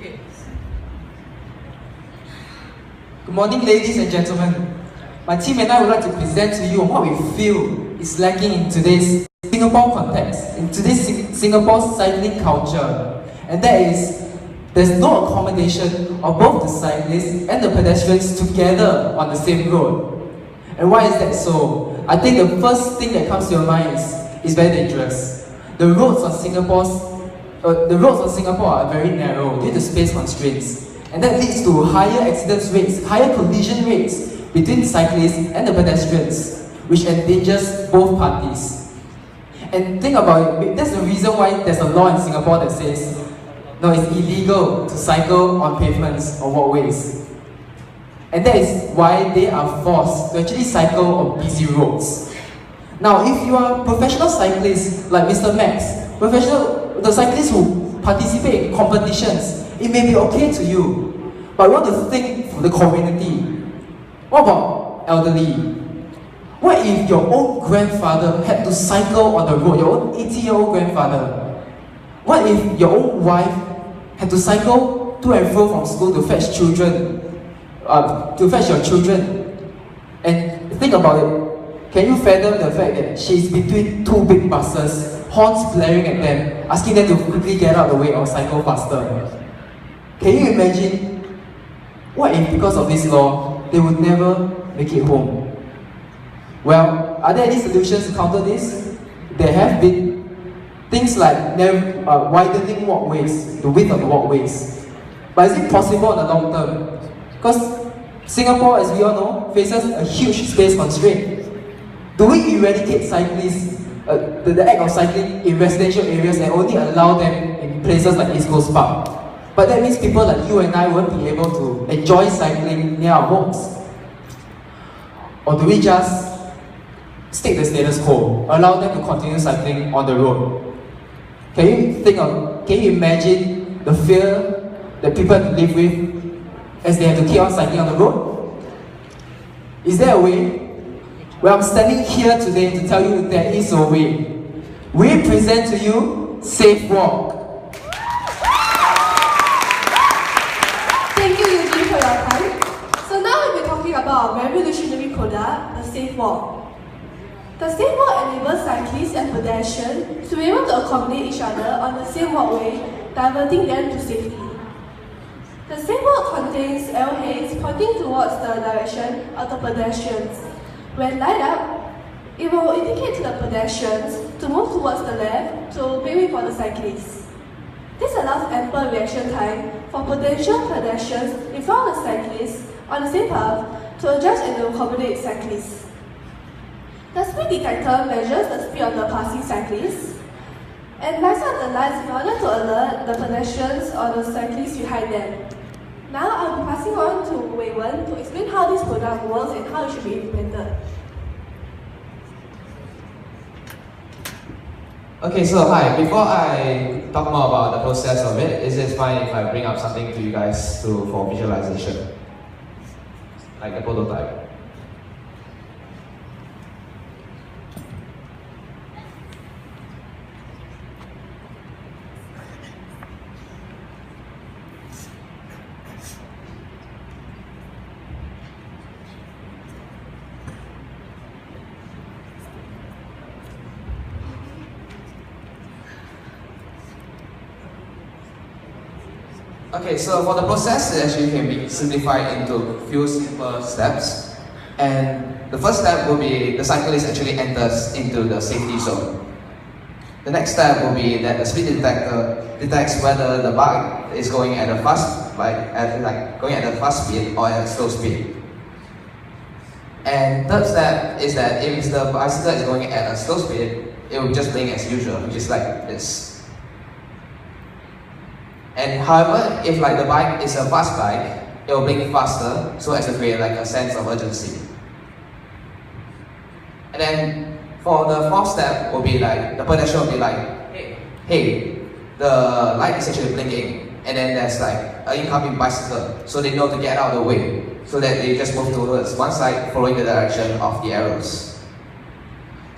Good morning, ladies and gentlemen. My team and I would like to present to you what we feel is lacking in today's Singapore context, in today's Singapore cycling culture. And that is, there's no accommodation of both the cyclists and the pedestrians together on the same road. And why is that so? I think the first thing that comes to your mind is very dangerous. The roads on Singapore are very narrow due to space constraints. And that leads to higher accident rates, higher collision rates between cyclists and the pedestrians, which endangers both parties. And think about it, that's the reason why there's a law in Singapore that says, no, it's illegal to cycle on pavements or walkways. And that is why they are forced to actually cycle on busy roads. Now, if you are a professional cyclist like Mr. Max, the cyclists who participate in competitions, it may be okay to you, but I want to think for the community. What about elderly? What if your own grandfather had to cycle on the road, your own 80-year-old grandfather? What if your own wife had to cycle to and fro from school to fetch your children? And think about it. Can you fathom the fact that she's between two big buses, horns blaring at them, asking them to quickly get out of the way or cycle faster? Can you imagine what if because of this law, they would never make it home? Well, are there any solutions to counter this? There have been things like widening walkways, the width of the walkways. But is it possible in the long term? Because Singapore, as we all know, faces a huge space constraint. Do we eradicate cyclists, the act of cycling in residential areas and only allow them in places like East Coast Park? But that means people like you and I won't be able to enjoy cycling near our homes. Or do we just stick the status quo, allow them to continue cycling on the road? Can you imagine the fear that people have to live with as they have to keep on cycling on the road? Is there a way? Well, I'm standing here today to tell you there is a way. We present to you Safe Walk. Thank you, Eugene, for your time. So now we'll be talking about a revolutionary product, the Safe Walk. The Safe Walk enables cyclists and pedestrians to be able to accommodate each other on the same walkway, diverting them to safety. The Safe Walk contains arrowheads pointing towards the direction of the pedestrians. When light up, it will indicate to the pedestrians to move towards the left to make way for the cyclists. This allows ample reaction time for potential pedestrians in front of the cyclists on the same path to adjust and to accommodate cyclists. The speed detector measures the speed of the passing cyclists and lights up the lights in order to alert the pedestrians or the cyclists behind them. Now I'll be passing on to Wei Wen to explain how this product works and how it should be implemented. Okay, so hi. Before I talk more about the process of it, is it fine if I bring up something to you guys for visualization? Like a prototype. Okay, so for the process, it actually can be simplified into a few simple steps. And the first step will be the cyclist actually enters into the safety zone. The next step will be that the speed detector detects whether the bike is going at a fast speed or at a slow speed. And third step is that if the bicycle is going at a slow speed, it will just blink as usual, which is like this. And however, if like the bike is a fast bike, it will blink faster so as to create like a sense of urgency. And then for the fourth step will be like the pedestrian will be like, hey, the light is actually blinking, and then there's like an incoming bicycle, so they know to get out of the way, so that they just move towards one side following the direction of the arrows.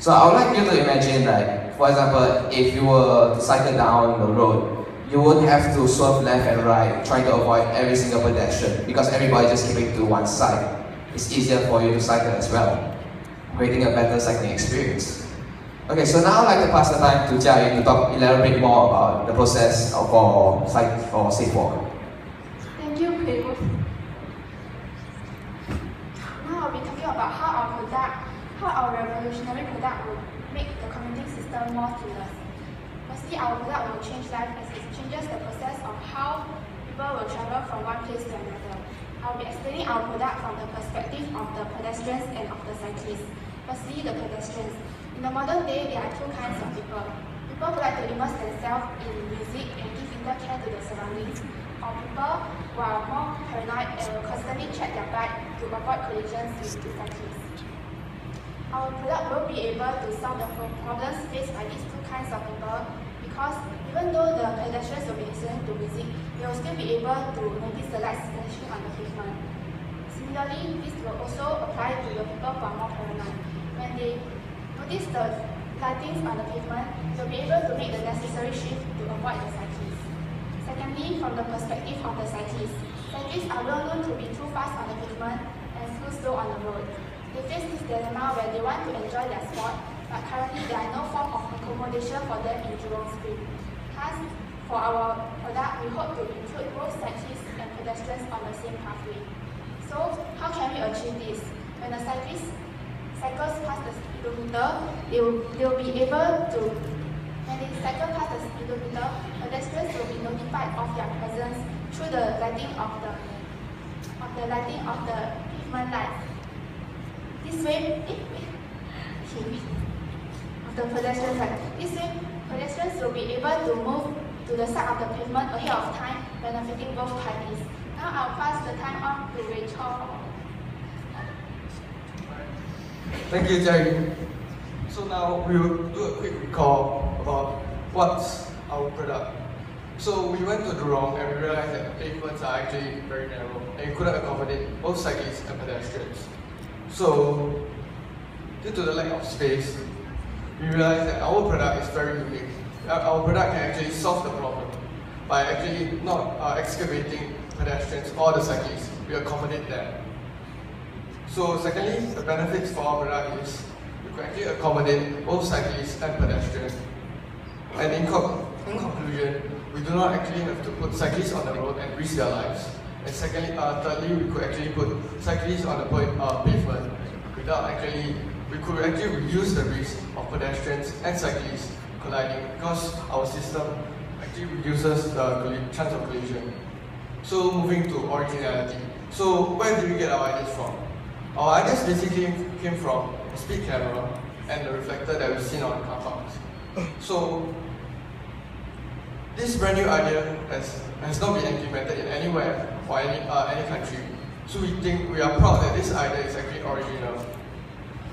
So I would like you to imagine like, for example, if you were to cycle down the road you won't have to swerve left and right trying to avoid every single pedestrian because everybody just keeping to one side. It's easier for you to cycle as well, creating a better cycling experience. Okay, so now I'd like to pass the time to Jia Yun to elaborate more about the process for Safe Walk. Thank you, Pei. Now I'll be talking about how our revolutionary product will make the commuting system more seamless. Firstly, our product will change life as it changes the process of how people will travel from one place to another. I'll be explaining our product from the perspective of the pedestrians and of the cyclists. Firstly, the pedestrians. In the modern day, there are two kinds of people. People who like to immerse themselves in music and give inner care to the surroundings, or people who are more paranoid and will constantly check their bike to avoid collisions with the cyclists. Our product will be able to solve the problems faced by these two kinds of people because even though the pedestrians will be listening to music, they will still be able to notice the lights flashing on the pavement. Similarly, this will also apply to the people who are more paranoid. When they notice the lightings on the pavement, they'll be able to make the necessary shift to avoid the cyclists. Secondly, from the perspective of the cyclists, cyclists are well known to be too fast on the pavement and too slow on the road. They face this dilemma where they want to enjoy their sport, but currently there are no form of accommodation for them in Jurong Spring. Thus, for our product, we hope to include both cyclists and pedestrians on the same pathway. So, how can we achieve this? When the cyclist cycles past the speedometer, they will be able to, when they cycle past the speedometer, pedestrians will be notified of their presence through the lighting of the pavement lights. This way, of the pedestrian side. This way, pedestrians will be able to move to the side of the pavement ahead of time, benefiting both parties. Now I'll pass the time on to Rachel. Thank you, Jerry. So now we will do a quick recall about what's our product. So we went to Jurong and we realized that the pavements are actually very narrow and you couldn't accommodate both cyclists and pedestrians. So, due to the lack of space, we realized that our product is very unique. Our product can actually solve the problem by actually not excavating pedestrians or the cyclists. We accommodate them. So, secondly, the benefits for our product is we can actually accommodate both cyclists and pedestrians. And in conclusion, we do not actually have to put cyclists on the road and risk their lives. And thirdly, we could actually put cyclists on the pavement we could actually reduce the risk of pedestrians and cyclists colliding because our system actually reduces the chance of collision. So moving to originality. So where did we get our ideas from? Our ideas basically came from a speed camera and the reflector that we've seen on car parks. So this brand new idea has not been implemented in anywhere or any country. So we are proud that this idea is actually original.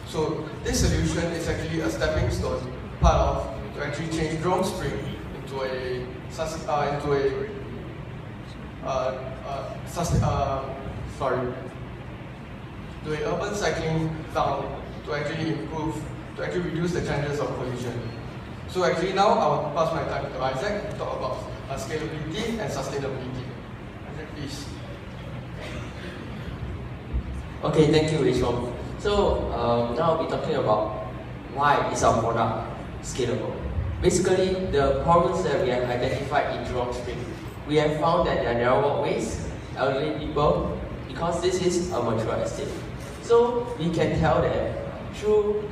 So this solution is actually a stepping stone to actually change Jurong Spring into a urban cycling town to actually reduce the chances of collision. So actually now I'll pass my time to Isaac to talk about scalability and sustainability. Isaac, please. Okay, thank you, Rachel. So now I'll be talking about why is our product scalable. Basically, the problems that we have identified in Jurong Spring, we have found that there are narrow walkways, elderly people, because this is a mature estate. So we can tell that through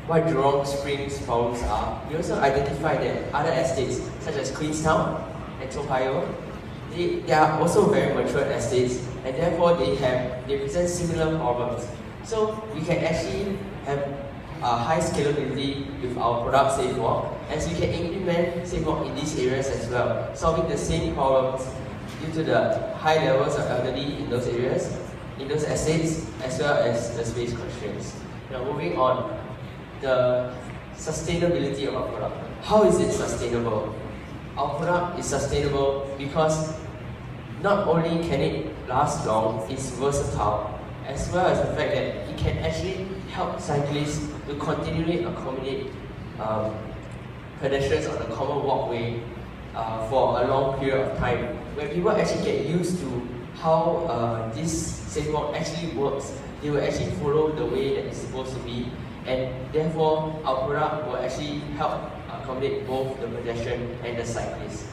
what Jurong Spring's problems are, we also identify that other estates such as Queenstown and Toa Payoh, they are also very mature estates and therefore they present similar problems. So we can actually have a high scalability with our product Safe Walk, as we can implement Safe Walk in these areas as well, solving the same problems due to the high levels of elderly in those areas, in those estates, as well as the space constraints. Now moving on, the sustainability of our product. How is it sustainable? Our product is sustainable because not only can it last long, it's versatile, as well as the fact that it can actually help cyclists to continually accommodate pedestrians on a common walkway for a long period of time. When people actually get used to how this safe walk actually works, they will actually follow the way that it's supposed to be, and therefore our product will actually help accommodate both the pedestrian and the cyclist.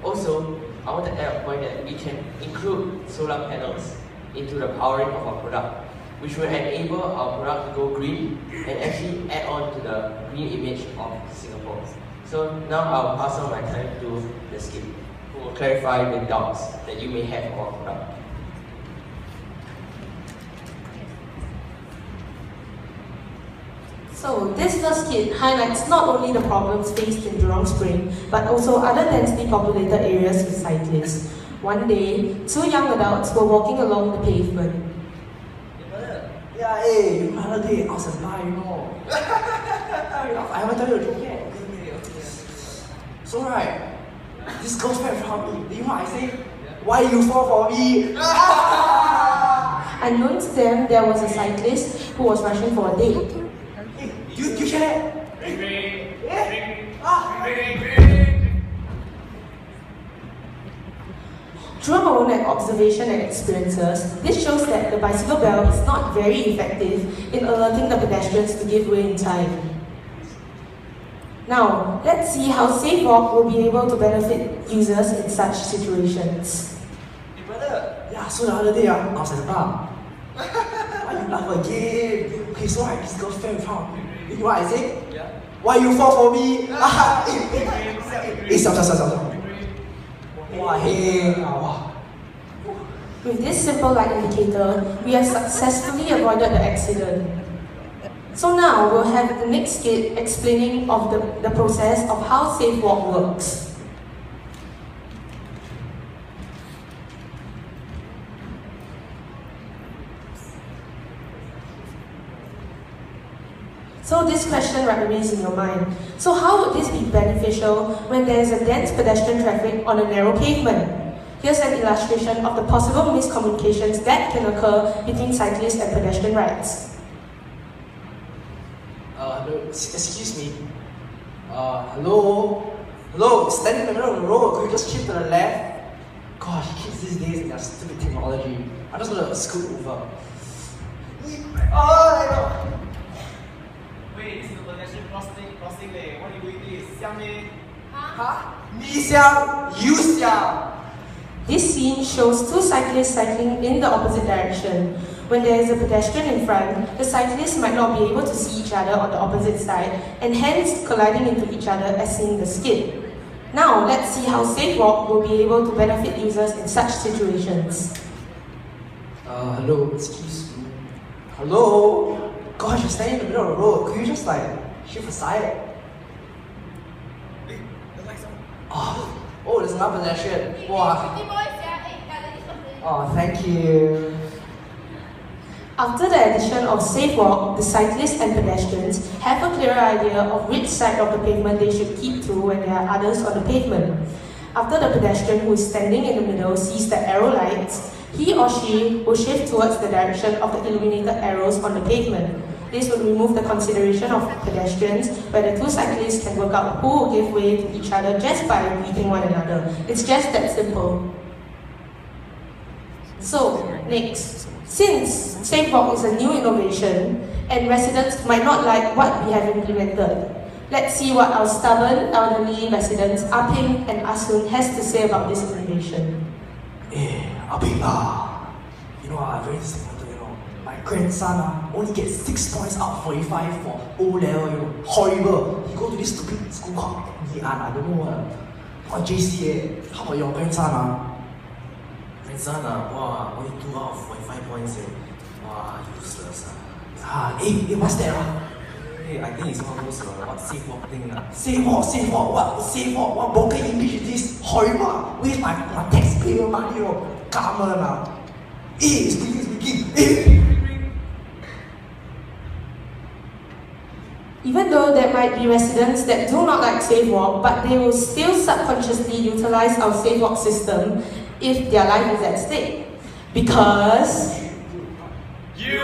Also, I want to add a point that we can include solar panels into the powering of our product, which will enable our product to go green and actually add on to the green image of Singapore. So now I'll pass on my time to the Skip, who will clarify the doubts that you may have of our product. So this first kit highlights not only the problems faced in Jurong Spring, but also other densely populated areas with cyclists. One day, two young adults were walking along the pavement. Yeah, hey, you know, other day I was at bar, you know. I haven't told you a joke yet. Okay. So right, this girl's friend from me. You know what I say? Why you fall for me? Unknown to them, there was a cyclist who was rushing for a date. Hey, you hear that? Ring, ring. Yeah. Ring. Ah. Ring, ring. Through our own observation and experiences, this shows that the bicycle bell is not very effective in alerting the pedestrians to give way in time. Now, let's see how SafeWalk will be able to benefit users in such situations. Hey brother, yeah, so the other day I was at the bar. Why you laugh again? Okay, so right, this girl's friend from me. You know what I say? Yeah. Why you fall for me? Hey, stop. Wow, hey, wow. With this simple light indicator, we have successfully avoided the accident. So now we'll have the next skit explaining of the process of how SafeWalk works. So this question remains in your mind. So how would this be beneficial when there is a dense pedestrian traffic on a narrow pavement? Here's an illustration of the possible miscommunications that can occur between cyclists and pedestrian rides. Excuse me. Hello? Hello, standing in the middle of the road, could you just shift to the left? Gosh, kids these days and their stupid technology. I'm just gonna scoot over. Oh, I know. Wait, this is the pedestrian crossing lane. What are you doing this? Xiang Mei? Huh? Me xiang, you xiang. This scene shows two cyclists cycling in the opposite direction. When there is a pedestrian in front, the cyclists might not be able to see each other on the opposite side and hence colliding into each other as seen in the skit. Now, let's see how SafeWalk will be able to benefit users in such situations. Hello, excuse me. Hello? Gosh, you're standing in the middle of the road. Could you just like shift aside? Oh, there's another pedestrian. Wow. Oh, thank you. After the addition of SafeWalk, the cyclists and pedestrians have a clearer idea of which side of the pavement they should keep to when there are others on the pavement. After the pedestrian who is standing in the middle sees the arrow lights, he or she will shift towards the direction of the illuminated arrows on the pavement. This would remove the consideration of pedestrians, where the two cyclists can work out who will give way to each other just by greeting one another. It's just that simple. So, next. Since SafeWalk is a new innovation and residents might not like what we have implemented, let's see what our stubborn elderly residents Aping and Asun has to say about this innovation. Aping you know I'm very disappointed, you know. My grandson only gets 6 points out of 45 for O-level, you know. Horrible. He go to this stupid school called Ngee Ann, I don't know what JC. How about your grandson Grandson, wow, only 2 out of 45 points. Wow, useless. What's that? Hey, I think it's one of those what SafeWalk thing. SafeWalk, what? SafeWalk, what broken English is this? Horrible. Where's my taxpayer money, you know? Government speaking. Even though there might be residents that do not like SafeWalk, but they will still subconsciously utilize our SafeWalk system if their life is at stake. Because You